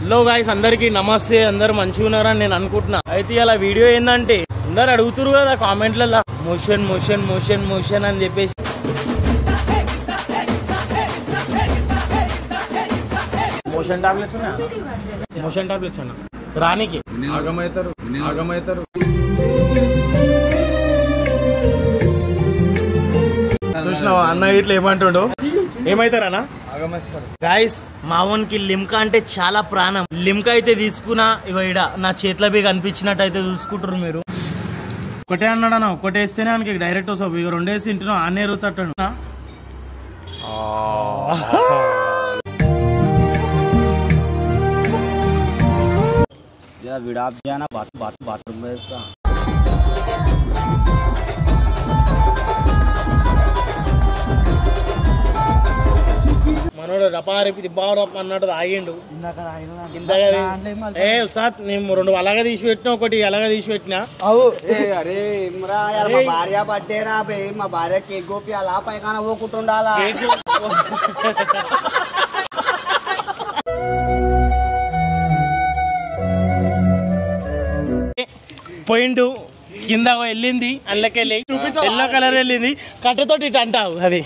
Hello guys, అందరికి నమస్తే. అందరు మంచిగా ఉన్నారని నేను అనుకుంటున్నా. అయితే ఇలా వీడియో ఏంటంటే అందరు అడుగుతురు కదా కామెంట్లలో మోషన్ మోషన్ మోషన్ మోషన్ అని చెప్పేసి. మోషన్ టాబ్లెట్స్ ఉన్నాయా? మోషన్ టాబ్లెట్స్ అన్నా రానికి ఆగమవుతారు. చూసినావా అన్న ఇట్లా ఏమంటుండో? ఏమైతారన్నా గాయస్, మావోన్కి లిమ్కా అంటే చాలా ప్రాణం. లిమ్కా అయితే తీసుకున్నా ఇగో ఇడ నా చేతిలో బి కనిపించినట్టు అయితే చూసుకుంటారు మీరు. ఒకటే అన్నాడన్నా, ఒకటే వేస్తేనే ఆయనకి డైరెక్ట్ వస్తావు. ఇక రెండేసి ఇంటినో ఆనే ఎరుగుతాడు. बाथरूम में మనోడు రపారిపి బారప్ అన్నట్టు ఆగిండు. ఏ ఉసాద్ నేను రెండు అలాగా తీసి పెట్టినా, ఒకటి అలాగా తీసి పెట్టినా. अरे इमरा यार మా భార్య బర్త్డే రా బే, మా భార్య కేక్ గోపి అలా పైకాన పోకుంటుండాలా. పోయిండు కింద వెళ్ళింది, అందులోకెళ్ళి ఎల్లో కలర్ వెళ్ళింది. కట్టతోటి ఇటు అంటావు అది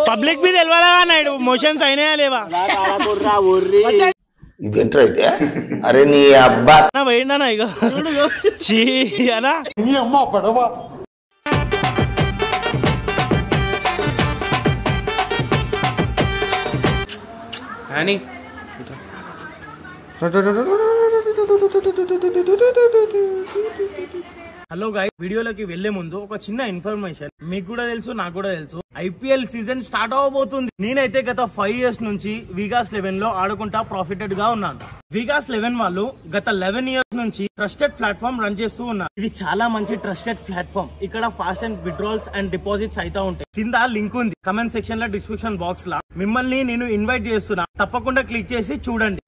పబ్లిక్ మీద తెలియదా నాయుడు? మోషన్స్ అయినాయా లేవా? అరే నీ అబ్బా పోయిండనా ఇగో చీ అనా. అని హలో గాయ్స్, వీడియోలోకి వెళ్లే ముందు ఒక చిన్న ఇన్ఫర్మేషన్. మీకు కూడా తెలుసు, నాకు కూడా తెలుసు, ఐపీఎల్ సీజన్ స్టార్ట్ అవబోతుంది. నేనైతే గత 5 years నుంచి విగాస్ 11 లో ఆడుకుంటా ప్రాఫిటెడ్ గా ఉన్నాను. విగాస్ 11 వాళ్ళు గత 11 years నుంచి ట్రస్టెడ్ ప్లాట్ఫామ్ రన్ చేస్తూ ఉన్నారు. ఇది చాలా మంచి ట్రస్టెడ్ ప్లాట్ఫామ్. ఇక్కడ fast and withdrawals and deposits అయితే ఉంటాయి. కింద లింక్ ఉంది కమెంట్ సెక్షన్ లో, డిస్క్రిప్షన్ బాక్స్ లా. మిమ్మల్ని నేను ఇన్వైట్ చేస్తున్నా, తప్పకుండా క్లిక్ చేసి చూడండి.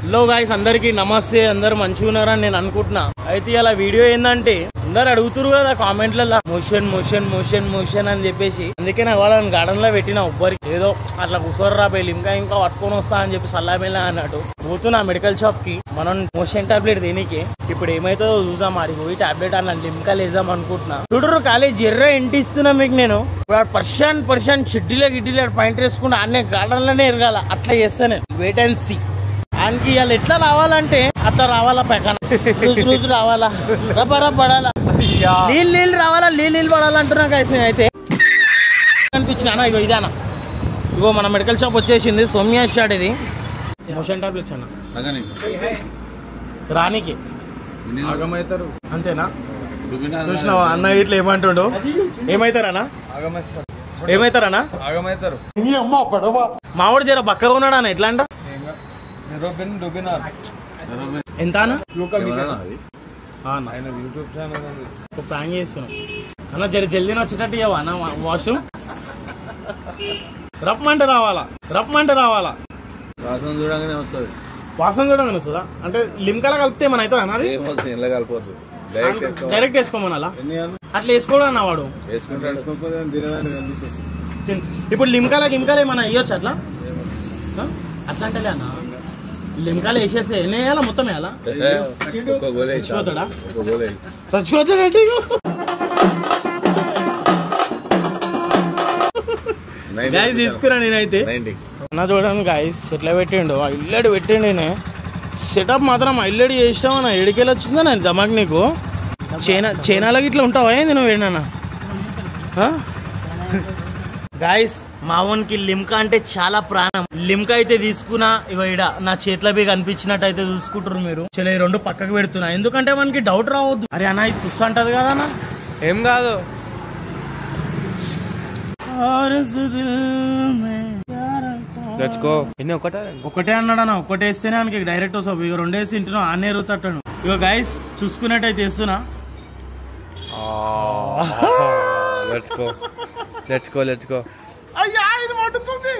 హలో గాయ్స్, అందరికి నమస్తే. అందరు మంచిగా ఉన్నారని నేను అనుకుంటున్నా. అయితే ఇలా వీడియో ఏంటంటే అందరు అడుగుతురు కదా కామెంట్లలో మోషన్ మోషన్ మోషన్ మోషన్ అని చెప్పేసి. అందుకే నా వాళ్ళని గార్డెన్ లో పెట్టిన ఒబ్బరికి ఏదో అట్లా కూర్చోరు రాబోయి ఇంకా పట్టుకొని వస్తా అని చెప్పి సల్లామెల్లా అన్నట్టు పోతున్నా మెడికల్ షాప్ కి. మనం మోషన్ టాబ్లెట్ దేనికి ఇప్పుడు ఏమైతుందో చూసాం. మరి పోయి టాబ్లెట్ అన్న లిమ్కా లేదాం అనుకుంటున్నా. చూడరు కాలేజ్ ఎర్ర ఇంటిస్తున్నా మీకు నేను. పర్సన్ షెడ్డీలో గిడ్డీలో పాయింట్ వేసుకుంటా అన్నీ గార్డెన్ లోనే ఎరగాల. అట్లా చేస్తాను నేను. Wait and see. ఆయనకి ఇవాళ ఎట్లా రావాలంటే అట్లా రావాలా, పక్కన రోజు రావాలా, రబ్బ పడాలా, నీళ్ళు రావాలా, నీళ్ళు పడాలంటున్నా కాదు. నేనైతే అనిపించిన ఇగో ఇదానా, ఇగో మన మెడికల్ షాప్ వచ్చేసింది. సోమ్యా స్టార్ట్. ఇది మోషన్ టాబ్లెట్స్ అన్న రానికి ఆగమవుతారు అంతేనా? చూసినావా అన్న ఇట్లా ఏమంటుండో? ఏమైతారన్నా? ఏమైతారన్నా? ఆగమవుతారు. మావాడు జర బక్కగా ఉన్నాడా అన్న? ఎట్లా అంట? ఎంత ప్రాంగ్ చేస్తున్నాం అన్న. జర జల్దీ వచ్చేటట్టు ఇవ్వ అన్న. వాష్రూమ్ రప్పమంటే రావాలా, వాసన చూడగానే వస్తుంది. వాసన చూడగానే వస్తుందా? అంటే లిమ్కాలా కలిపితే ఏమైనా అవుతుందా అన్నది? డైరెక్ట్ వేసుకోమనాలా? అట్లా వేసుకోవడం అన్న వాడు. ఇప్పుడు లిమ్కాలా ఏమన్నా ఇవ్వచ్చు అట్లా? అట్లా అంటే అన్న లిమ్కాలు వేసేస్తే ఎన్ని వేయాలా? మొత్తం వేయాలా? చచ్చిపోతాడా? చచ్చిపోతాడంటే గాయస్ తీసుకురా. నేనైతే అన్న చూడండి గాయస్ ఎట్లా పెట్టిండు. ఇల్లడి పెట్టిండు. నేను సెటప్ మాత్రం ఇల్లడి చేసినావు. నా ఎడికెళ్ళి వచ్చిందా నేను దమాక్ నీకు? చైనాలకి ఇట్లా ఉంటావా ఏంది నువ్వు? ఏడన్నా గాయస్, మావోన్కి లిమ్కా అంటే చాలా ప్రాణం. లిమ్కా అయితే తీసుకున్నా ఇగో ఇడ నా చేతిలో బి కనిపించినట్టు అయితే చూసుకుంటారు మీరు. చలో ఈ రెండు పక్కకు పెడుతున్నా, ఎందుకంటే మనకి డౌట్ రావద్దు. అరే అన్న ఇది పుస్సు అంటది కదా అన్న? ఏం కాదు. ఒకటే అన్నాడన్నా, ఒకటే వేస్తేనే ఆయనకి డైరెక్ట్ వస్తావు. ఇక రెండేసి ఇంటినో ఆనే ఎరుగుతాడు. ఇగో గాయస్ చూసుకున్నట్టయితే వేస్తున్నా. అయ్యా ఇది మండుతుంది,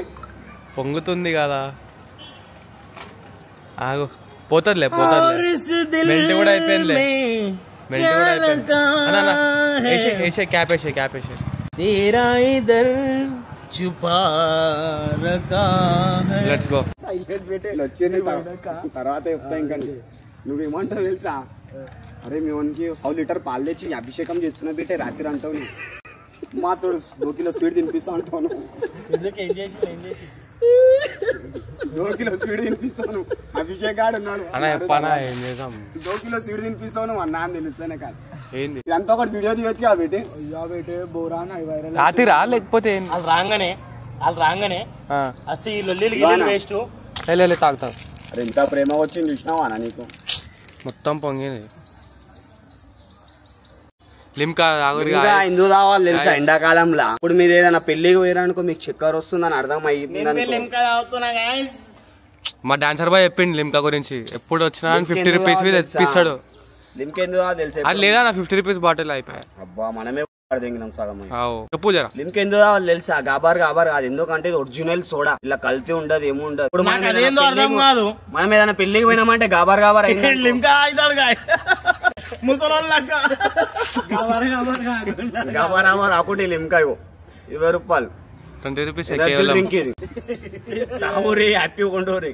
పొంగుతుంది కదా. ఆగు, పోతుందిలే. మెల్ట్ కూడా అయిపోయిందిలే. క్యాప్ వేసే. छुपा रखा है. Let's go. వచ్చేది తర్వాత చెప్తా. ఇంకా నువ్వేమంటావు తెలుసా? అరే మీ వానికి 100 లీటర్ పాలు తెచ్చి అభిషేకం చేస్తున్నా బిట్టే రాత్రి అంటావు. మాతో 2 కిలో స్వీట్ తినిపిస్తా అంటాను. 2 కిలో స్వీట్ తినిపిస్తాను. అభిషేకాడు ఉన్నాడు. 2 కిలో స్వీట్ తినిపిస్తాను అన్నా అని తెలుస్తానే కాదు. ఇదంతా ఒకటి వీడియో తీయొచ్చు కదా బేటే. బోరా రాత్రిరా లేకపోతే వాళ్ళు రాగానే అసలు ఈ లొల్లి వేస్ట్. తాగుతావు. అరే ఎంత ప్రేమ వచ్చింది చూసినావా అన్న నీకు? మొత్తం పొంగింది. లిమ్కా ఎందుకు తావాలి తెలుసా? ఎండాకాలంలో ఇప్పుడు మీరు ఏదైనా పెళ్లికి పోయారనుకో మీకు చక్కెర వస్తుందని అర్థం అయ్యింది. మా డాన్సర్ బాయ్ చెప్పిండు లిమ్కా గురించి. ఎప్పుడు వచ్చినా 50 రూపీస్ మీద తెప్పిస్తాడు. లిమ్కా ఎందుకు తెలుసా? అది లేదా నా 50 రూపీస్ బాటిల్ అయిపోయాయి. అబ్బా మనమే సగం. చెప్పు జరా. లిమ్కా ఎందుకు కావాలి తెలుసా? గాబార్ కాదు. ఎందుకంటే ఒరిజినల్ సోడా. ఇలా కల్తీ ఉండదు, ఏమి ఉండదు. ఇప్పుడు మనం ఏదైనా పెళ్లికి పోయినామంటే గాబార్ లిమ్కా ముసలి గాబార్ ఆకుంటే లిమ్కా 20 రూపాయలు 20 రూపీస్ డ్రింక్ ఇది. తాగురి హ్యాపీ కొండోరి.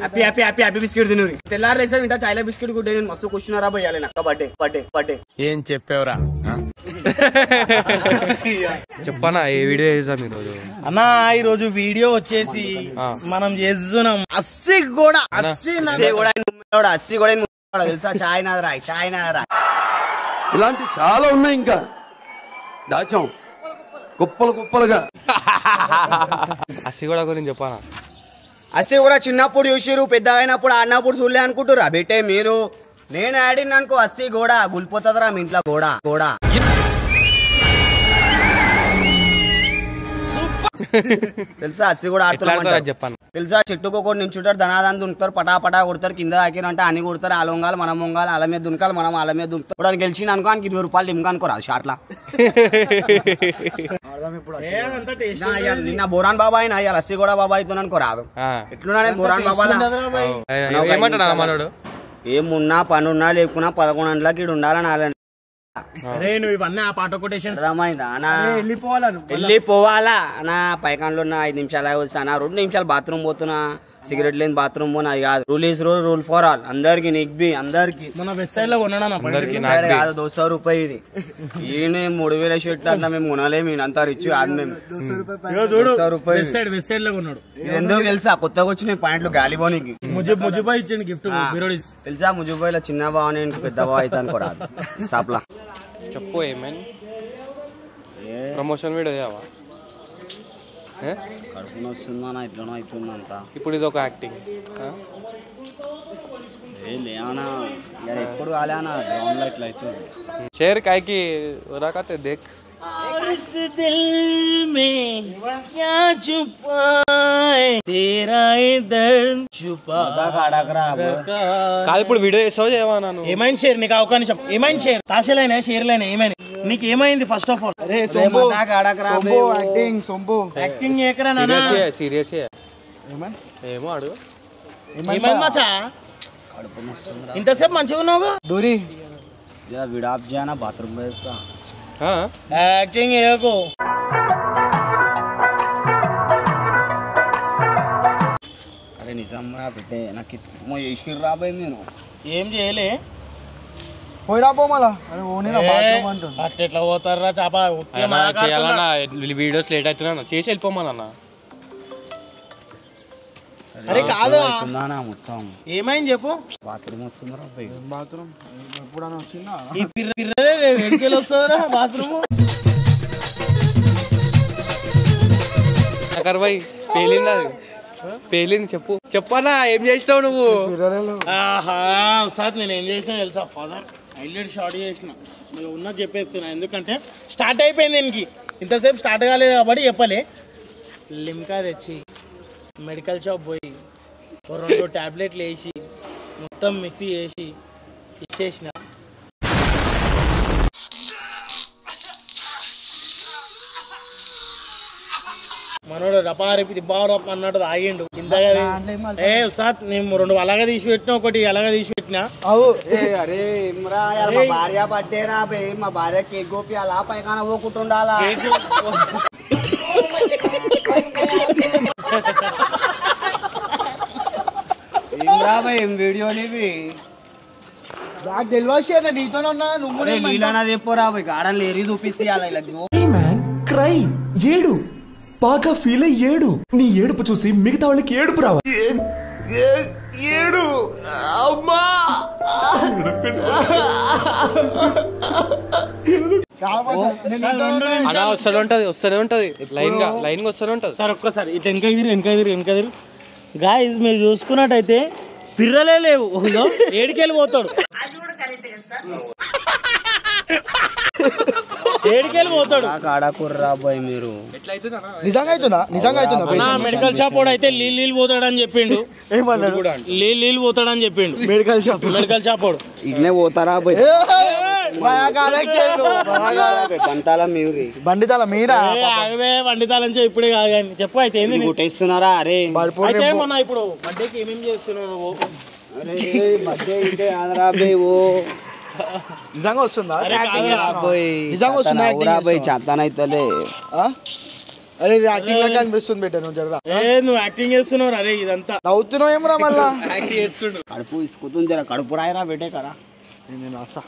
హ్యాపీ బిస్కెట్ తినూరి. తెల్లారు లేసా ఇంత చాయల బిస్కెట్ గుడ్డే. నేను మస్తు కూర్చున్నారా పోయాలి నాకు. బర్త్డే ఏం చెప్పావురా చెప్పనా? ఏ వీడియో చేద్దాం ఈరోజు అన్నా? ఈ రోజు వీడియో వచ్చేసి మనం చేస్తున్నాం అస్సి కూడా తెలుసా? చాయ్ నాదరా. ఇలాంటి చాలా ఉన్నాయి. ఇంకా దాచాం కుప్పలుగా. అస్సి కూడా గురించి చెప్పనా? అస్సి కూడా చిన్నప్పుడు చూసిరు, పెద్ద అయినప్పుడు ఆడినప్పుడు చూడలే అనుకుంటురా బేటే మీరు. నేను ఆడిన అనుకో అస్సి కూడా గుల్పోతుందిరా మీ ఇంట్లో కూడా. తెలుసా? అస్సి కూడా ఆడుతున్నారు చెప్పాను తెలుసా? చెట్టుకు ఒకటి నించుంటారు, ధనాదాన్ని దునుకుతారు, పటా కొడతారు, కింద దాకిరంటే అన్ని కొడతారు. అలా వంగాలి, మనం వంగాలి, అల మీద దునకాలి, మనం అల మీద దునుకుతారు. ఇప్పుడు గెలిచిన అనుకో 20 రూపాయలు లిమ్కా అనుకోరాదు షాట్లా. నిన్న బోరాన్ బాబాయ్ అయ్యాలి, అస్సి కూడా బాబాయ్ తో అనుకోరాదు. ఎట్లున్నా నేను బోరాన్ బాబా మనోడు ఏమున్నా పనున్నా లేకున్నా 11 గంటలకి ఇక్కడ ఉండాలని నువ్వు ఇవన్నీ ఆ పాట కొటేషన్ వెళ్ళిపోవాలా అనా? పైకాన్లో ఉన్న 5 నిమిషాలు వస్తానా, 2 నిమిషాలు బాత్రూమ్ పోతున్నా. సిగరెట్ లేని బాత్రూమ్ పోనా? అది కాదు. Rule for all. అందరికి నిగ్బి అందరికి. మన వెబ్ సైడ్ లో కొన్నాడు కాదు. 200 రూపాయలు ఇది. ఈయన 3000 షర్ట్లు అట్లా మేము కొనలేము. అంతా రిచ్ కాదు మేము. 200 రూపాయలు వెబ్ సైడ్ లో కొన్నాడు. ఎందుకు తెలుసా? కొత్తగా వచ్చిన పాయింట్లు గాలిబోనికి ముజుబాయ్ ఇచ్చింది గిఫ్ట్. తెలుసా? ముజుబాయ్ లో చిన్న బావ నేను పెద్ద బావ అయితే అనుకోరాదు. స్టాప్లా చెప్పు ఏమైనా ప్రమోషన్ వీడియో చేయవా? కడుపున వస్తుందా ఇట్లనో అవుతుందంతా. ఇప్పుడు ఇది ఒక యాక్టింగ్ లేనా ఎప్పుడు కాలేనా గ్రౌండ్ లో ఇట్లా అవుతుంది. షేర్ కాయకి రాకతే దేక్. इस दिल में क्या छुपाए तेरा दर्द छुपा. కాదు ఇప్పుడు వీడియో చేస్తావు చేయవా? నన్ను ఏమైంది షేర్? నీకు ఒక నిమిషం. ఏమైంది షేర్? తాషలైనా షేర్లైనా ఏమైంది? నీకు ఏమైంది? ఫస్ట్ ఆఫ్ ఆల్ యాక్టింగ్ ఏకరా నానా? సీరియస్ ఏమో అడుగు. ఏమైంది మచ్చా? ఇంతసేపు మంచిగా ఉన్నావు. డూరి విడాప్ చేయనా? బాత్రూమ్ వేస్తా. యాక్టింగ్ ఏకో. అరే నిజం రా బిడ్డే. నాకు చేసి రాబోయే మీరు ఏం చేయలే. పోయిరా పో మళ్ళా. అట్లా పోతారా చాప? చేయాలన్నా వీడియోస్ లేట్ అవుతున్నా చేసి వెళ్ళిపోమన్నా. అరే కాదు మొత్తం ఏమైంది చెప్పు. బాత్రూమ్ వస్తుందిరా. బాత్రూమ్ ఎప్పుడన్నా వచ్చిందా? ఈ పిర్రలే వెడికెళ్ళి వస్తుందిరా బాత్రూమ్. భాయ్ పేలింది. అది పేలింది. చెప్పనా ఏం చేసినావు నువ్వు? సార్ నేను ఏం చేసినా తెలుసా? ఫాదర్ హైలైట్ షార్ట్ చేసిన. మీరు ఉన్నది చెప్పేస్తున్నా. ఎందుకంటే స్టార్ట్ అయిపోయింది దీనికి. ఇంతసేపు స్టార్ట్ కాలేదు కాబట్టి చెప్పలే. లిమ్కా తెచ్చి మెడికల్ షాప్ పోయి 2 టాబ్లెట్లు వేసి మొత్తం మిక్సీ చేసి ఇచ్చేసిన. మనోడు రపారిపి బారప్ అన్నట్టు ఆగిండు ఇంతగా. ఏ ఉసాద్ నేను 2 అలాగే తీసి పెట్టినా, ఒకటి అలాగే తీసి పెట్టినా. అరే ఇమ్రా మా భార్య పట్టేరా బే, మా భార్య కేక్ గోపి అలా పైకాన పోకుంటుండాలా. ఇమ్రా బై ఏం వీడియోలు ఇవి నాకు తెలియదు, నీతోనే ఉన్నా. నువ్వు నీళ్ళనా చెప్పరా బై, గాడలు ఎరి చూపిస్తే అలా ఇలా క్రై ఏడు బాగా ఫీల్ అయ్యి ఏడు. నీ ఏడుపు చూసి మిగతా వాళ్ళకి ఏడుపు రావాలి. ఏడు అమ్మా. అలా వస్తూనే ఉంటది లైన్ గా వస్తూనే ఉంటది. సార్ ఒక్కసారి ఇట్లా వెనక గాయస్ మీరు చూసుకున్నట్టయితే పిర్రలే లేవు, ఏడికెళ్ళి పోతాడు, ఏడికెళ్ళి పోతాడు. కాడకుర్రా బాయ్ మీరు. నిజంగా అవుతుందా? మెడికల్ షాప్ వాడు అయితే నీళ్ళు పోతాడని చెప్పిండు. నీళ్ళు పోతాడని చెప్పిండు మెడికల్ షాప్ వాడు. ఇట్నే పోతారా బాయ్? బండితాల మీరా వండితాలని ఇప్పుడే కాదు కానీ చెప్పు. అయితే ఏంది కొట్టేస్తున్నారా? అరే అయితే మొన్న ఇప్పుడు బర్త్డేకి ఏమేమి చేస్తున్నావు? నిజంగా వస్తుందా? నిజంగా వస్తుందా? చేతనైతలే. అరే ఇది యాక్టింగ్ లాగా అనిపిస్తుంది బెట్ట. నువ్వు జరా నువ్వు యాక్టింగ్ చేస్తున్నావు. అరే ఇదంతా నవ్వుతున్నావు ఏమరా మళ్ళా? కడుపు ఇసుకుతుంది జర, కడుపు రాయరా బెట్టే కరా. నేను అసా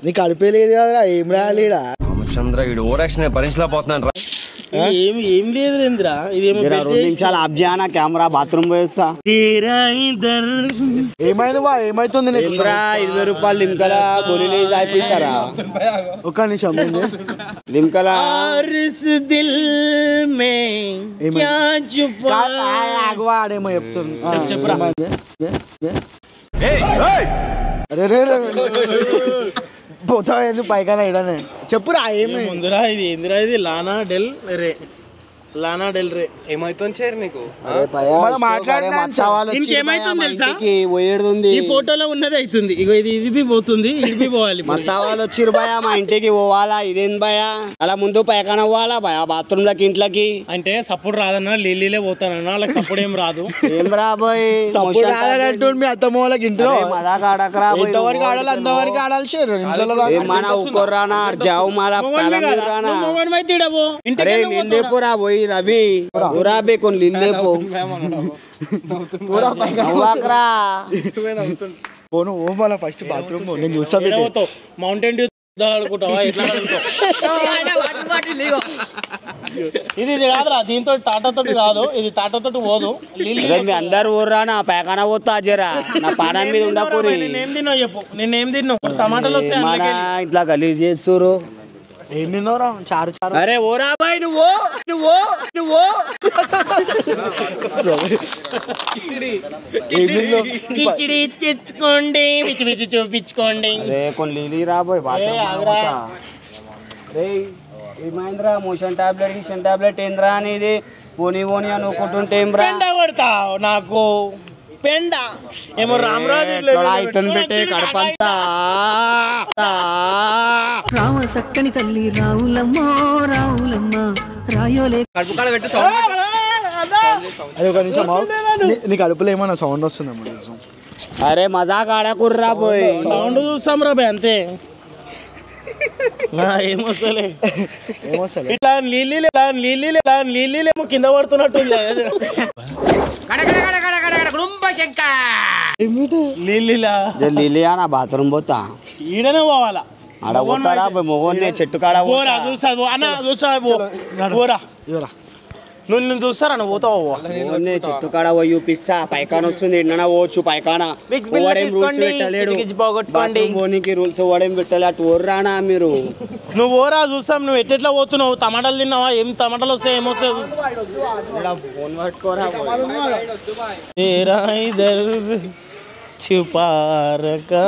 నీకు అడిపేలేదు కదరా, ఏం రాయాలి? రామచంద్ర ఈడు ఓవరాక్షన్ భరించలేకపోతున్నాను రా. ఏం లేదు రేంద్రా, ఇదేమో 2 నిమిషాలు ఆఫ్ చేయనా కెమెరా, బాత్రూమ్ పోయేస్తా. ఏమైంది బా? ఏమైతుంది? 20 రూపాయలు లింకల గొలిలే అయిపోయిస్తారా? ఒక్క నిమిషం లింకల ఆడేమో చెప్తున్నా. అరే రే పోతావు ఎందుకు పైకాన ఇడనే చెప్పురా. ఏమి ముందురా ఇది ఏందిరా? ఇది లానా డెల్ రే. ఏమైతుంది షేర్ నీకు? ఇంకేమైతుంది తెలుసా? పోయేది ఈ ఫోటోలో ఉన్నది అవుతుంది. ఇగో ఇది పోతుంది, ఇది పోవాలి. మొత్తం వాళ్ళు వచ్చిర్రు భయ, మా ఇంటికి పోవాలా. ఇదేం భయ? అలా ముందు పైకాన పోవాలా భయ, బాత్రూమ్ లకి ఇంట్లోకి. అంటే సపోర్ట్ రాదన్నా, లీలీలే పోతానన్నా. వాళ్ళకి సపోర్ట్ ఏం రాదు. ఏం రాబోయ్ మీ అత్తమ్మ వాళ్ళకి ఇంట్లో మదాక ఆడకరా. ఎంతవరకు ఆడాలి అంతవరకు ఆడాలి షేర్. మన ఉక్కొర్రానా జావు మాలా లేపురా పోయి రవి దురాబే కొన్ని లిల్లేపో పోను ఓ మళ్ళీ ఫస్ట్ బాత్రూమ్ నేను చూస్తా. మౌంటైన్ డ్యూ ఆడుకుంటావా? ఎట్లా ఇది కాదురా, దీంతో టాటా తోటి కాదు, ఇది టాటా తోటి పోదు. మీ అందరు ఊర్రానా పైకాన పోతా జరా, నా పానం మీద ఉండకూరి. నేనేం తిన్నా చెప్పు, నేనేం తిన్నావు? టమాటాలు వస్తాయి ఇట్లా గలీజ్ చేస్తురు. ఏం తిన్నావురా? చారు. అరే ఓరా బాయ్, నువ్వు కిచిడి తెచ్చుకోండి, పిచ్చి చూపించుకోండి. అరే కొన్ని లీలీ రాబోయ్. ఏమైందిరా? మోషన్ టాబ్లెట్ ఏంద్రా అనేది పోనీ అని ఒకటి పెండ కొడతావు నాకు. పెండ ఏమో రామరాజు అవుతుంది పెట్టే కడపంతా. రామ సక్కని తల్లి రావులమ్మో రావులమ్మ రాయోలే. అరే ఒక నిమిషం, నీకు అడుపులో ఏమన్నా సౌండ్ వస్తుందమ్మా? అరే మజాక్ ఆడకుర్రా పోయి. సౌండ్ చూస్తాం రా బాయ్, అంతే. ఏమొస్తలే ఇట్లా నీళ్ళేమో కింద పడుతున్నట్టుంది. లీలియా నా బాత్రూమ్ పోతా. ఈడనే పోవాలా? ఆడ పోతారా మొగోన్నే చెట్టు కాడ పోరా. చూస్తావు అన్న, చూస్తావు పోరా. నువ్వు చూస్తారా? నువ్వు పోతావు. చెట్టు కాడ పోయి చూపిస్తా. పైకాన వస్తుంది, ఎండన పోవచ్చు. పైకాన రూల్స్ ఓడేం పెట్టాలి. అటు ఓర్రానా మీరు? నువ్వు ఓరా, చూస్తాం. నువ్వు ఎట్లా పోతున్నావు? టమాటాలు తిన్నావా? ఏం టమాటాలు వస్తాయి? ఏమొస్తాయి? ఫోన్ పట్టుకోరా. छुपारका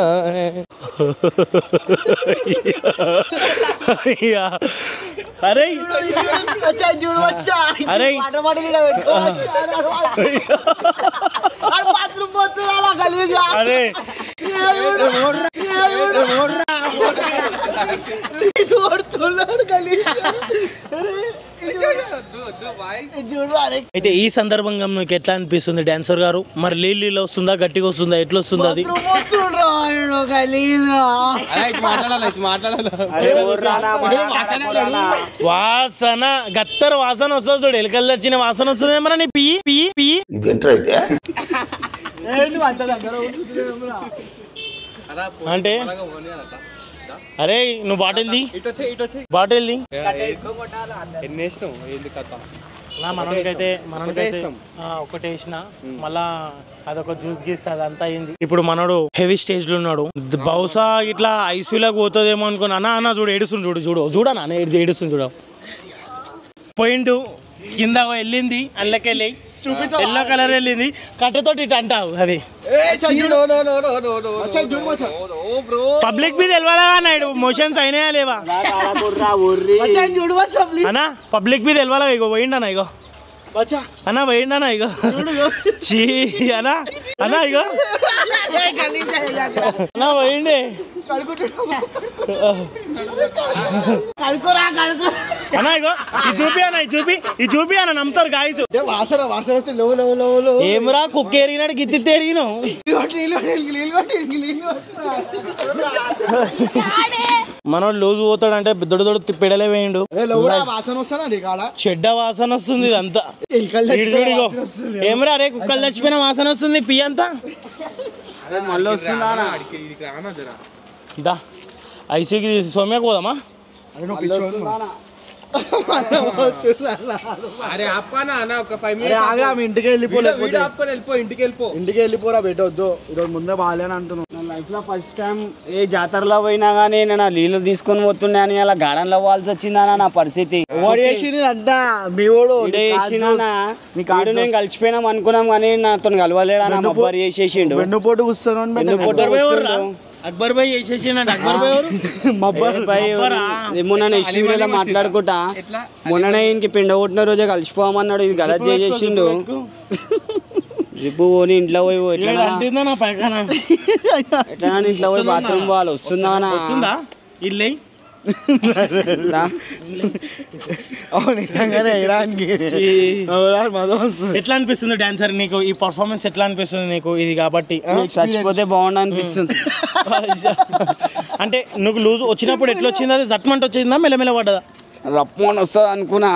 अरे अरे अरे అయితే ఈ సందర్భంగా మీకు ఎట్లా అనిపిస్తుంది డాన్సర్ గారు? మరి లీలీలో వస్తుందా, గట్టిగా వస్తుందా, ఎట్లా వస్తుంది అది? వాసన గత్తర వాసన వస్తుంది చూడు, ఎలుకలు వచ్చిన వాసన వస్తుంది ఏమన్నా నీ పి పి పి. అంటే అరే నువ్వు బాటిల్ ది, బాటిల్ ది. మనకైతే ఒకటి వేసిన మళ్ళా అదొక జ్యూస్ గీస్ అదంతా అయింది. ఇప్పుడు మనోడు హెవీ స్టేజ్ లో ఉన్నాడు. బహుశా ఇట్లా ఐసీయూలోకి పోతుందేమో అనుకున్నా. అన్న చూడు ఏడుస్తుంది, చూడు చూడు చూడనా ఏడుస్తుంది చూడ. పాయింట్ కింద వెళ్ళింది, అందులోకెళ్ళి ఎల్లో కలర్ వెళ్ళింది, కట్టెతోటి ఇటు అంటావు. అవి పబ్లిక్ మీద తెలియాలా నాయుడు, మోషన్స్ అయినాయా లేవా అన్నా? పబ్లిక్ మీద తెలియాలా? ఇగో పోయిండనా, ఇగో అన్నా పోయిండనా, ఇగో చీ అన్నా అన్నా, ఇగో అన్నా పోయిండే. అన్నా ఇగో ఇది చూపి అన్న, ఇది చూపి అన్న, నమ్ముతారు గాయస్. ఏమరా కుక్క ఎరిగినాడు గిత్తి తెరిగినావు. మనోడు లూజు పోతాడంటే దొడ్డు దొడ్డు పెడలే వేయండు. చెడ్డ వాసన వస్తుంది ఇదంతా. ఏమరా అరే కుక్కలు చచ్చిపోయిన వాసన వస్తుంది పి అంతా. దా ఐసీకి సౌమ్యకు పోదామా? ఇంటికి వెళ్ళిపోరా పెట్టవద్దు, ఈరోజు ముందే బాగాలేని అంటున్నాను. నా లైఫ్ లో ఫస్ట్ టైం ఏ జాతరలో పోయినా గానీ నేను నీళ్లు తీసుకొని పోతుండే అని అలా గార్డెన్ లో పోవాల్సి వచ్చిందనా నా పరిస్థితి. అంతా మీ వాడు నేను కలిసిపోయినాం అనుకున్నాం కానీ నాతో కలవలేడా, నా మొబ్బరి చేసేసిండు. వెన్నుపోటు కూర్చొని అక్బర్ భాయ్ వేసేసిండు. అక్బర్ భాయ్ మొన్న నెక్స్ట్ వీడియోలో మాట్లాడుకుంటా, మొన్ననే ఇంక పిండ కొట్టిన రోజే కలిసిపోమన్నాడు, ఇది గలత్ చేసేసిండు. జిప్పు పోని ఇంట్లో పోయి ఎట్లా ఇంట్లో పోయి బాత్రూమ్ పోవాలి. వస్తుందా ఇల్లు ఎట్లా అనిపిస్తుంది డాన్సర్ నీకు? ఈ పర్ఫార్మెన్స్ ఎట్లా అనిపిస్తుంది నీకు? ఇది కాబట్టి చచ్చిపోతే బాగుండు అనిపిస్తుంది. అంటే నువ్వు లూజ్ వచ్చినప్పుడు ఎట్లా వచ్చింది? అది జట్మంట్ వచ్చిందా, మెల్లమెల్ల పడ్డదా? రప్పని వస్తుంది అనుకున్నా,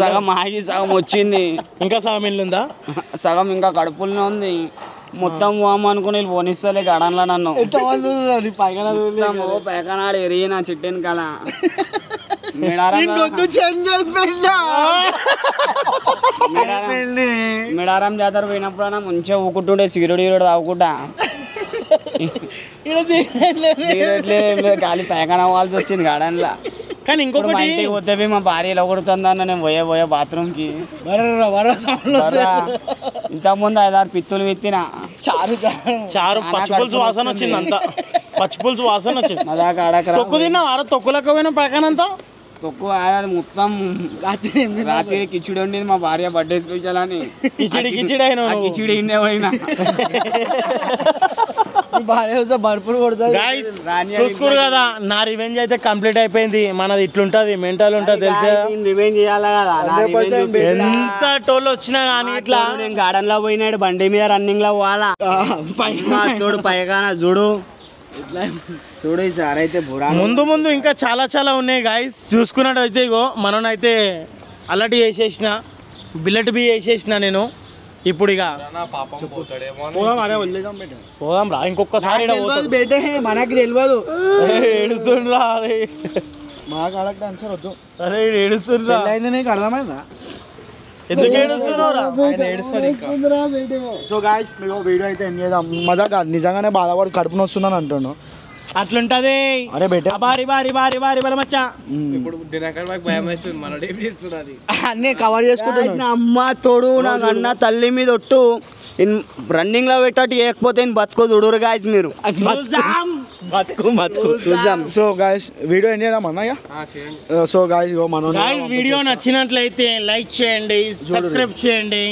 సగం ఆగి సగం వచ్చింది. ఇంకా సగం ఇల్లుందా? సగం ఇంకా కడుపులోనే ఉంది. మొత్తం వామ్ అనుకుని పోనిస్తలే గడంలో నన్ను. పైకనాడు ఎరిగిన చిట్టెన్ కల మేడారం జాతర పోయినప్పుడు మంచిగా ఊకుంటుండే, సిగరెట్ తాగుకుంటా. గాలి పైకన అవ్వాల్సి వచ్చింది గార్డెన్లా. కానీ ఇంకొకటి పోతే మా భార్య ఎలా కొడుతుందన్న నేను పోయే బాత్రూమ్ కి. ఇంతకుముందు 5-6 పిత్తులు విత్తిన చారు పచ్చిపులుసు వాసన వచ్చింది. అంతా పచ్చిపులుసు వాసన వచ్చింది. తొక్కు తిన్నావు? తొక్కులకు పోయినా పక్కనంతా తొక్కు మొత్తం. రాత్రి కిచిడి ఉండేది మా భార్య బర్త్డే స్పెషల్ అని. కిచిడి అయినా కిచిడి ఇన్నే పోయినా. చూసుకోరు కదా, నా రివెంజ్ అయితే కంప్లీట్ అయిపోయింది. మనది ఇట్లుంటది, మెంటల్ ఉంటది తెలుసా? రివెంజ్ చేయాలి కదా. ఎంత టోల్ వచ్చినా కానీ ఇట్లా నేను గార్డెన్ లో పోయినాడు, బండి మీద రన్నింగ్ లో పోవాలా. చూడు పైగాన చూడు చూడు సార్. అయితే ముందు ఇంకా చాలా ఉన్నాయి గాయస్. చూసుకున్నట్టయితే ఇగో మననైతే అలర్ట్ చేసేసిన, బిల్లెట్ బి వేసేసిన నేను. ఇప్పుడు ఇక పోదాం రా, ఇంకొకసారి మనకి తెలియదు. ఏడుస్తుండ్రా అరే, మాకు అలర్ట్ ఆన్సర్ వద్దు. అరే ఏడుస్తుండ్రా. నీకు అర్థమైందా? ఎందుకు ఏడుస్తున్నావురా? సో గాయ్స్ మీకు వీడియో అయితే ఎంజాయ్ చేద్దాం. మజాగా నిజంగానే బాధపడి కడుపున వస్తుందని అంటున్నాను. అట్లుంటది. అరే బెట బారి బారి బారి బారి బలమచ్చా. అన్నీ కవర్ చేసుకుంటున్నా. అమ్మ తోడు నాకు అన్న తల్లి మీద ఒట్టు రన్నింగ్ లో పెట్టట్టు చేయకపోతే బతుకో చూడరు గాయస్ మీరు. బతుకు చూద్దాం. సో గాయస్ వీడియో ఎంజాయ్ చేద్దాం అన్నయ్య. సో గాయస్ వీడియో నచ్చినట్లయితే లైక్ చేయండి, సబ్స్క్రైబ్ చేయండి.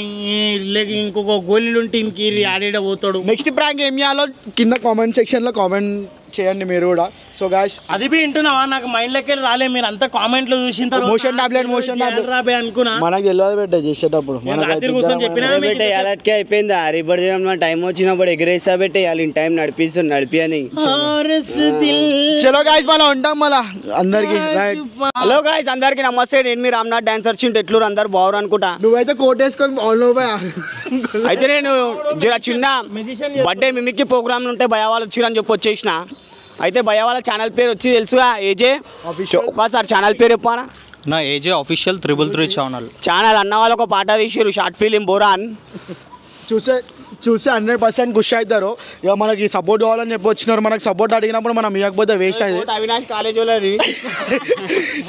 ఇంకొక గోళీలుంటే ఇంక ఆడేడ పోతాడు. నెక్స్ట్ ప్రాంక్ ఏం చేయాలో కింద కామెంట్ సెక్షన్ లో కామెంట్ చేయండి మీరు కూడా. సో గాయ్స్ అది బి వింటున్నావా? నాకు మైండ్ లెక్క రాలే. మీరు అంతా కామెంట్లు చూసిన తర్వాత మోషన్ టాబ్లెట్ రాబే అనుకున్నా. మనకు తెలియదు బిడ్డ చేసేటప్పుడు. రాత్రి కూర్చొని చెప్పినా అలాంటికే అయిపోయింది. రిబర్ టైం వచ్చినప్పుడు ఎగరేసా పెట్టే వాళ్ళ టైం నడిపి అని. చలో గాయ్స్ మళ్ళీ ఉంటాం మళ్ళా అందరికి. హలో గాయ్స్ అందరికి నమస్తే. నేను మీ రామ్నాథ్ డాన్సర్ చింటూ ఎట్లు అందరు బాగురు అనుకుంటా. నువ్వైతే కోట్ వేసుకొని అయితే నేను చిన్న బర్త్డే మిమిక్రీ ప్రోగ్రామ్ ఉంటే భయ వాళ్ళు వచ్చిరని చెప్పి వచ్చేసిన. అయితే భయ వాళ్ళ ఛానల్ పేరు వచ్చి తెలుసుగా ఏజే. ఒకసారి ఛానల్ పేరు చెప్పానా? నా ఏజే అఫీషియల్ 333 ఛానల్ అన్న వాళ్ళు ఒక పాట తీసిరు షార్ట్ ఫిలిం బోరాన్. చూస్తే 100% ఖుషి అవుతారు. ఇక మనకి సపోర్ట్ కావాలని చెప్పి వచ్చినారు. మనకు సపోర్ట్ అడిగినప్పుడు మనం ఇవ్వకపోతే వేస్ట్ అయ్యింది. అవినాష్ కాలేజ్ వాళ్ళది.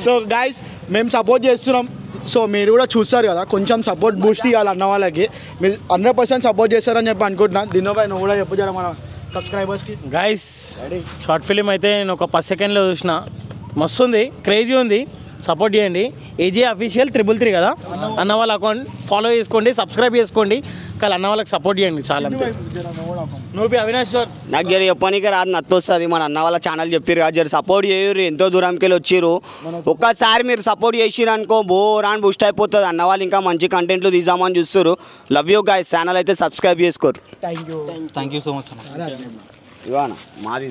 సో గాయ్స్ మేము సపోర్ట్ చేస్తున్నాం. సో మీరు కూడా చూస్తారు కదా, కొంచెం సపోర్ట్ బూస్ట్ ఇవ్వాలి అన్న వాళ్ళకి. మీరు 100% సపోర్ట్ చేస్తారని చెప్పి అనుకుంటున్నాను. దీనిపై నువ్వు కూడా చెప్పు జర మన సబ్స్క్రైబర్స్కి. గైస్ షార్ట్ ఫిలిం అయితే నేను ఒక 10 సెకండ్లో చూసిన. మస్తు ఉంది, క్రేజీ ఉంది. సపోర్ట్ చేయండి. ఏజే అఫీషియల్ 333 కదా అన్న వాళ్ళ అకౌంట్ ఫాలో చేసుకోండి, సబ్స్క్రైబ్ చేసుకోండి. కానీ అన్న వాళ్ళకి సపోర్ట్ చేయండి చాలా. అంతే. నువ్వు అవినాష్ సార్ నాకు జర చెప్పనీకే రాదు, నత్తు వస్తుంది. మన అన్న వాళ్ళ ఛానల్ చెప్పారు కదా, జర సపోర్ట్ చేయరు. ఎంతో దూరంకి వెళ్ళి వచ్చిర్రు. ఒక్కసారి మీరు సపోర్ట్ చేసిరు అనుకో బోరాన్ బూస్ట్ అయిపోతుంది. అన్న వాళ్ళు ఇంకా మంచి కంటెంట్లు తీద్దామని చూస్తారు. Love you guys. ఛానల్ అయితే సబ్స్క్రైబ్ చేసుకోరు. Thank you so much. ఇవానా మాది